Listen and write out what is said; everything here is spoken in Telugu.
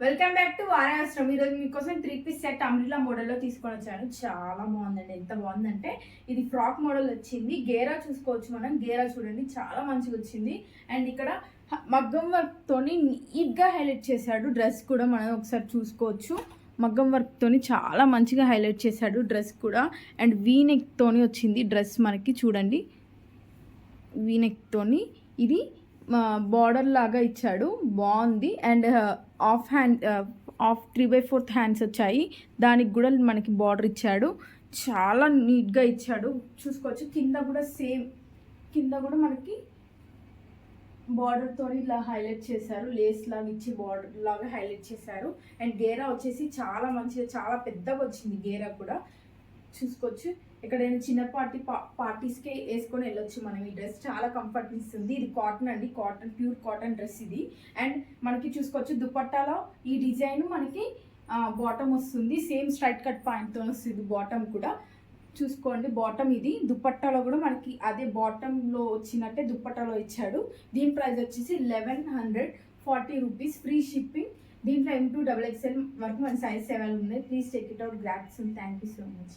Welcome back to వారావస్త్రం. ఈరోజు మీకోసం 3 పీస్ సెట్ అంబ్రిల్లా మోడల్లో తీసుకొని వచ్చాను. చాలా బాగుందండి. ఎంత బాగుందంటే ఇది ఫ్రాక్ మోడల్ వచ్చింది. గేరా చూసుకోవచ్చు మనం. గేరా చూడండి చాలా మంచిగా వచ్చింది. అండ్ ఇక్కడ మగ్గం వర్క్ తోని నీట్గా హైలైట్ చేశాడు. డ్రెస్ కూడా మనం ఒకసారి చూసుకోవచ్చు. మగ్గం వర్క్ తోని చాలా మంచిగా హైలైట్ చేశాడు డ్రెస్ కూడా. అండ్ వీ నెక్ తోని వచ్చింది డ్రెస్ మనకి చూడండి. వీ నెక్ తోని ఇది బార్డర్ లాగా ఇచ్చాడు, బాగుంది. అండ్ హాఫ్ 3/4 హ్యాండ్స్ వచ్చాయి. దానికి కూడా మనకి బార్డర్ ఇచ్చాడు, చాలా నీట్గా ఇచ్చాడు. చూసుకోవచ్చు కింద కూడా సేమ్, కింద కూడా మనకి బార్డర్తో ఇలా హైలైట్ చేశారు, లేస్ లాగా ఇచ్చి బార్డర్ లాగా హైలైట్ చేశారు. అండ్ గేరా వచ్చేసి చాలా మంచిగా, చాలా పెద్దగా వచ్చింది గేరా కూడా. చూసుకోవచ్చు ఎక్కడైనా చిన్న పార్టీస్కే వేసుకొని వెళ్ళొచ్చు మనం. ఈ డ్రెస్ చాలా కంఫర్ట్ ఇస్తుంది. ఇది కాటన్ అండి, కాటన్, ప్యూర్ కాటన్ డ్రెస్ ఇది. అండ్ మనకి చూసుకోవచ్చు దుపట్టాలో ఈ డిజైన్ మనకి బాటమ్ వస్తుంది. సేమ్ స్ట్రైట్ కట్ పాయింట్తో వస్తుంది బాటమ్ కూడా. చూసుకోండి బాటమ్ ఇది. దుపట్టాలో కూడా మనకి అదే బాటంలో వచ్చినట్టే దుపట్టాలో ఇచ్చాడు. దీని ప్రైస్ వచ్చేసి 1140 రూపీస్, ఫ్రీ షిప్పింగ్. దీంట్లో M2 XXL వరకు మన సైజ్ 7 ఉన్నాయి. Please check it out. గ్రాట్స్. Thank you so much.